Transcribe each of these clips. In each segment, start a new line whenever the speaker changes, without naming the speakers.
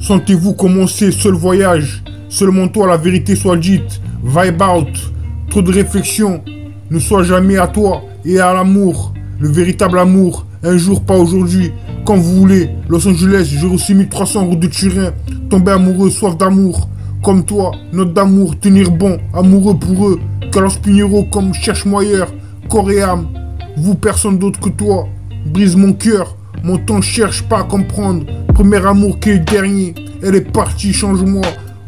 Sentez-vous commencer seul voyage. Seulement toi la vérité soit dite. Vibe out. Trop de réflexion. Ne sois jamais à toi et à l'amour. Le véritable amour. Un jour, pas aujourd'hui. Quand vous voulez. Los Angeles, 06300 route de Turin. Tomber amoureux, soif d'amour. Comme toi, note d'amour, tenir bon. Amoureux pour eux. Carlos Pinheiro comme cherche-moi ailleurs. Corps et âme. Vous, personne d'autre que toi. Brise mon cœur. Mon temps cherche pas à comprendre. Premier amour qui est dernier. Elle est partie, change-moi.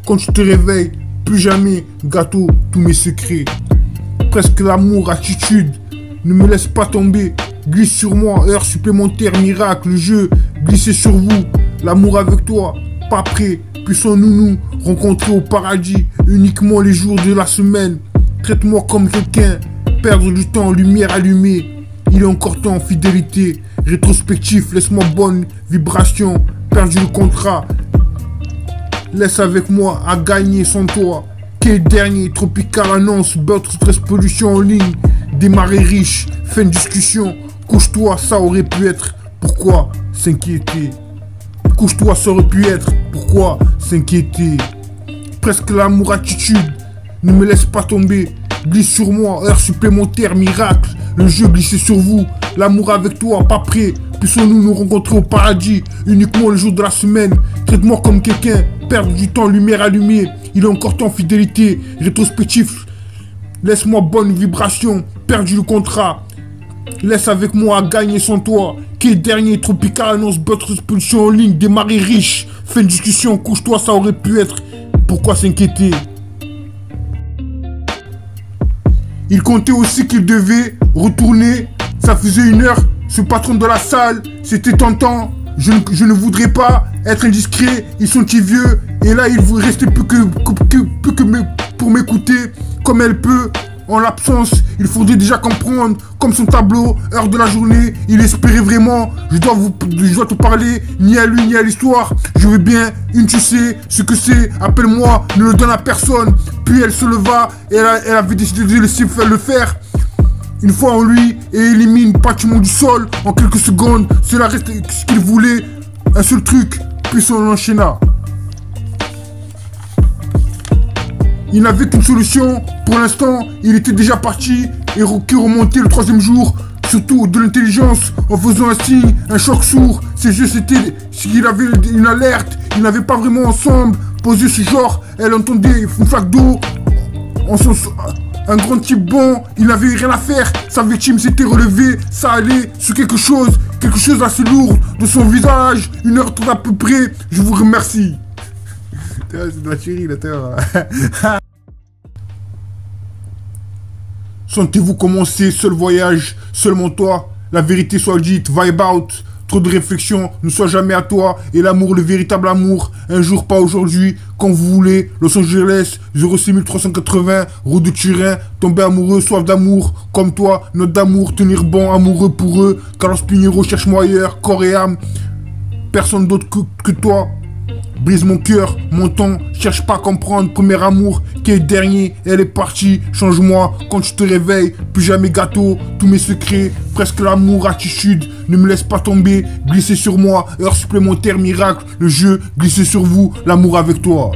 Quand tu te réveilles, plus jamais. Gâteau, tous mes secrets. Presque l'amour, attitude. Ne me laisse pas tomber. Glisse sur moi, heure supplémentaire, miracle, jeu. Glisser sur vous. L'amour avec toi, pas prêt. Puissons-nous nous rencontrer au paradis. Uniquement les jours de la semaine. Traite-moi comme quelqu'un. Perdre du temps, lumière allumée. Il est encore temps, fidélité. Rétrospectif, laisse-moi bonne vibration. Perdu le contrat. Laisse avec moi à gagner sans toi. Quel dernier, tropical annonce, beurre, stress, pollution en ligne. Démarrer riche, fin de discussion. Couche-toi, ça aurait pu être. Pourquoi s'inquiéter? Couche-toi, ça aurait pu être. Pourquoi s'inquiéter? Presque l'amour, attitude. Ne me laisse pas tomber. Glisse sur moi, heure supplémentaire, miracle. Le jeu glisser sur vous. L'amour avec toi, pas prêt. Puissons-nous nous rencontrer au paradis. Uniquement le jour de la semaine. Traite-moi comme quelqu'un. Perdre du temps, lumière allumée. Il est encore temps, fidélité. Rétrospectif. Laisse-moi bonne vibration. Perdu le contrat. Laisse avec moi à gagner sans toi. Quai dernier, tropical annonce, votre expulsion en ligne. Démarrer riche. Fin de discussion, couche-toi, ça aurait pu être. Pourquoi s'inquiéter? Il comptait aussi qu'il devait retourner. Ça faisait 1 heure. Ce patron de la salle, c'était tentant. Je ne voudrais pas être indiscret. Ils sont petits vieux. Et là, il ne restait plus que pour m'écouter. Comme elle peut. En l'absence, il faudrait déjà comprendre. Comme son tableau, heure de la journée. Il espérait vraiment. Je dois te parler. Ni à lui, ni à l'histoire. Je veux bien. Tu sais ce que c'est. Appelle-moi. Ne le donne à personne. Puis elle se leva. Et elle avait décidé de laisser le faire. Une fois en lui et élimine pratiquement du sol en quelques secondes. Cela reste ce qu'il voulait. Un seul truc, puis on enchaîna. Il n'avait qu'une solution. Pour l'instant, il était déjà parti et remontait le 3e jour. Surtout de l'intelligence en faisant un signe, un choc sourd. Ses yeux c'était s'il avait une alerte. Ils n'avaient pas vraiment ensemble posé ce genre. Elle entendait une flaque d'eau. Un grand type bon, il n'avait rien à faire. Sa victime s'était relevée, ça allait sur quelque chose assez lourd de son visage. 1h30 à peu près, je vous remercie. C'est de la chérie là, Sentez-vous commencer seul voyage, seulement toi. La vérité soit dite, vibe out. Trop de réflexion, ne sois jamais à toi. Et l'amour, le véritable amour. Un jour, pas aujourd'hui. Quand vous voulez. Los Angeles, 06380, route de Turin. Tomber amoureux, soif d'amour. Comme toi, note d'amour, tenir bon, amoureux pour eux. Carlos Pinheiro, cherche-moi ailleurs. Corps et âme. Personne d'autre que toi. Brise mon cœur, mon temps, cherche pas à comprendre. Premier amour, qui est dernier, elle est partie. Change-moi quand tu te réveilles, plus jamais gâteau. Tous mes secrets, presque l'amour, attitude. Ne me laisse pas tomber, glisser sur moi. Heure supplémentaire, miracle. Le jeu, glisser sur vous, l'amour avec toi.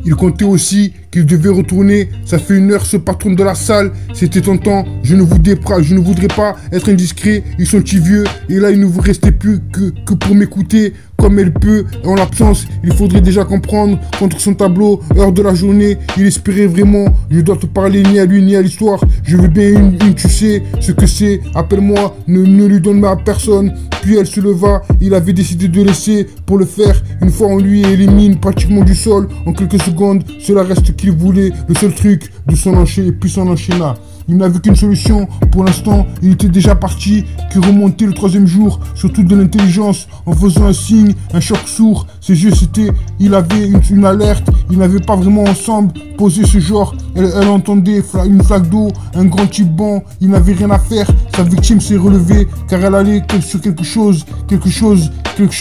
Il comptait aussi qu'il devait retourner. Ça fait 1 heure, ce patron de la salle. C'était tentant. Je ne voudrais pas être indiscret. Ils sont petits vieux. Et là, il ne vous restait plus que pour m'écouter. Comme elle peut. En l'absence, il faudrait déjà comprendre. Contre son tableau, heure de la journée. Il espérait vraiment. Je dois te parler ni à lui ni à l'histoire. Je veux bien tu sais ce que c'est. Appelle-moi. Ne lui donne à personne. Puis elle se leva. Il avait décidé de laisser pour le faire. Une fois en lui élimine pratiquement du sol. En quelques secondes, cela reste qu'il voulait. Le seul truc de son enchaîner. Et puis son enchaîna. Il n'avait qu'une solution. Pour l'instant, il était déjà parti. Qui remontait le 3e jour. Surtout de l'intelligence. En faisant un signe, un choc sourd. Ses yeux c'était. Il avait une alerte. Ils n'avaient pas vraiment ensemble posé ce genre. Elle entendait une flaque d'eau. Un grand type bon. Il n'avait rien à faire. Sa victime s'est relevée. Car elle allait sur quelque chose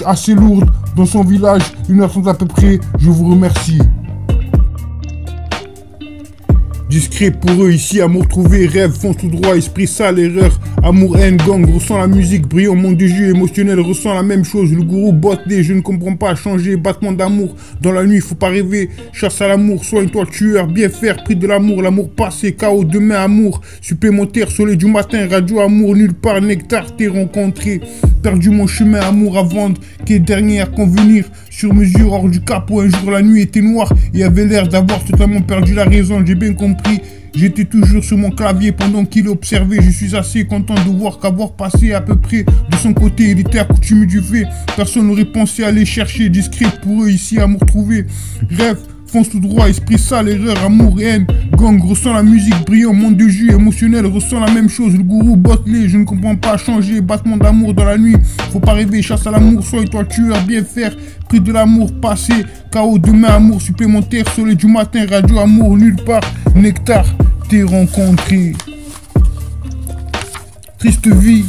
assez lourd. Dans son village. 1h30 à peu près. Je vous remercie. Discret pour eux, ici, amour trouvé, rêve, fonce tout droit, esprit sale, erreur, amour, haine, gang, ressent la musique, brillant, monde de jeu, émotionnel, ressent la même chose, le gourou botte les, je ne comprends pas, changer, battement d'amour, dans la nuit, faut pas rêver, chasse à l'amour, soigne-toi tueur, bien faire, prix de l'amour passé, chaos, demain, amour, supplémentaire, soleil du matin, radio, amour, nulle part, nectar, t'es rencontré, perdu mon chemin, amour à vendre, qui est dernier à convenir, sur mesure, hors du capot, un jour la nuit était noire, et avait l'air d'avoir totalement perdu la raison, j'ai bien compris. J'étais toujours sur mon clavier pendant qu'il observait. Je suis assez content de voir qu'avoir passé à peu près de son côté, il était accoutumé du fait. Personne n'aurait pensé aller chercher. Discret pour eux ici, amour trouvé. Rêve, fonce tout droit, esprit sale, erreur, amour et haine. Gang, ressent la musique, brillant, monde de jus, émotionnel, ressent la même chose. Le gourou botte les, je ne comprends pas, changer, battement d'amour dans la nuit. Faut pas rêver, chasse à l'amour, sois-toi tueur, bien faire. Prix de l'amour passé, chaos, demain, amour supplémentaire, soleil du matin, radio, amour, nulle part, nectar, t'es rencontré. Triste vie,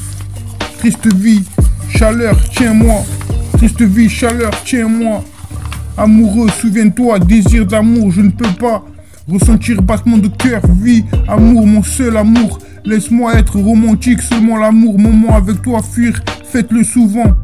chaleur, tiens-moi. Triste vie, chaleur, tiens-moi. Amoureux, souviens-toi, désir d'amour, je ne peux pas ressentir battement de cœur, vie, amour, mon seul amour. Laisse-moi être romantique, seulement l'amour, moment avec toi fuir, faites-le souvent.